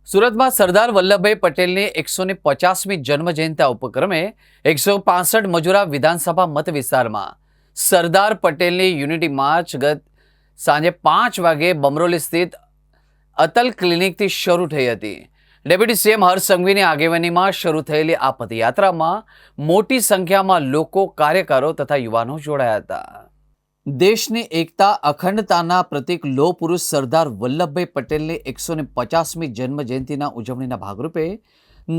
સુરતમાં સરદાર વલ્લભભાઈ પટેલની 150મી જન્મજયંતિ ઉપક્રમે 165 મજૂરા વિધાનસભા મત વિસ્તારમાં સરદાર પટેલની યુનિટી માર્ચ ગત સાંજે 5 વાગે બમરોલી સ્થિત અટલ ક્લિનિકથી શરૂ થઈ હતી। ડેપ્યુટી સીએમ હર્ષ સંઘવીની આગેવાનીમાં શરૂ થયેલી આ પદયાત્રામાં મોટી સંખ્યામાં લોકો, કાર્યકરો તથા યુવાનો જોડાયા હતા। દેશની એકતા અખંડતાના પ્રતીક લોહ પુરુષ સરદાર વલ્લભભાઈ પટેલની 150મી જન્મજયંતિના ઉજવણીના ભાગરૂપે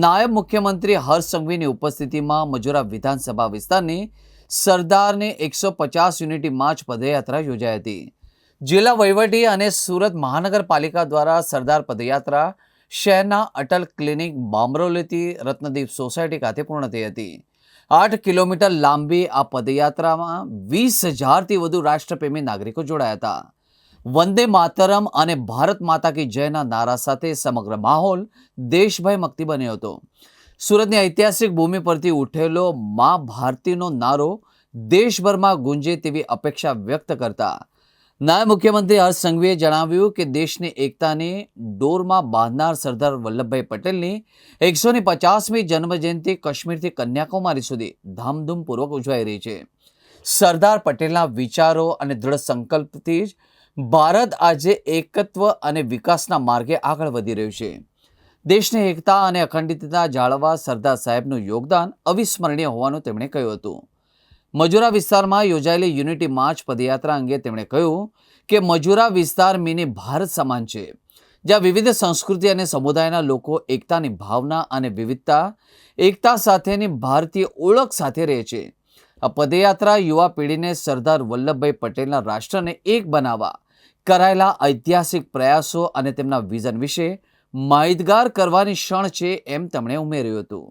નાયબ મુખ્યમંત્રી હર્ષ સંઘવીની ઉપસ્થિતિમાં મજૂરા વિધાનસભા વિસ્તારની સરદારની 150 યુનિટી માર્ચ પદયાત્રા યોજાઈ હતી। જિલ્લા વહીવટી અને સુરત મહાનગરપાલિકા દ્વારા સરદાર પદયાત્રા શહેરના અટલ ક્લિનિક બામરોલીથી રત્નદીપ સોસાયટી ખાતે પૂર્ણ થઈ હતી। 8 કિલોમીટર લાંબી આ પદયાત્રામાં 20,000થી વધુ રાષ્ટ્રપ્રેમી નાગરિકો જોડાયા હતા। વંદે માતરમ અને ભારત માતા કી જયના નારા સાથે સમગ્ર માહોલ દેશભક્તિ બન્યો હતો। સુરતની ઐતિહાસિક ભૂમિ પરથી ઉઠેલો મા ભારતીનો નારો દેશભરમાં ગુંજે તેવી અપેક્ષા વ્યક્ત કરતા નાયબ મુખ્યમંત્રી હર્ષ સંઘવીએ જણાવ્યું કે દેશની એકતાની ડોરમાં બાંધનાર સરદાર વલ્લભભાઈ પટેલની 150મી જન્મજયંતિ કાશ્મીરથી કન્યાકુમારી સુધી ધામધૂમપૂર્વક ઉજવાઈ રહી છે। સરદાર પટેલના વિચારો અને દૃઢ સંકલ્પથી જ ભારત આજે એકત્વ અને વિકાસના માર્ગે આગળ વધી રહ્યું છે। દેશની એકતા અને અખંડિતતા જાળવવા સરદાર સાહેબનું યોગદાન અવિસ્મરણીય હોવાનું તેમણે કહ્યું હતું। મજૂરા વિસ્તારમાં યોજાયેલી યુનિટી માર્ચ પદયાત્રા અંગે તેમણે કહ્યું કે મજૂરા વિસ્તાર મિની ભારત સમાન છે, જ્યાં વિવિધ સંસ્કૃતિ અને સમુદાયના લોકો એકતાની ભાવના અને વિવિધતા એકતા સાથેની ભારતીય ઓળખ સાથે રહે છે। આ પદયાત્રા યુવા પેઢીને સરદાર વલ્લભભાઈ પટેલના રાષ્ટ્રને એક બનાવવા કરાયેલા ઐતિહાસિક પ્રયાસો અને તેમના વિઝન વિશે માહિતગાર કરવાની ક્ષણ છે, એમ તેમણે ઉમેર્યું હતું।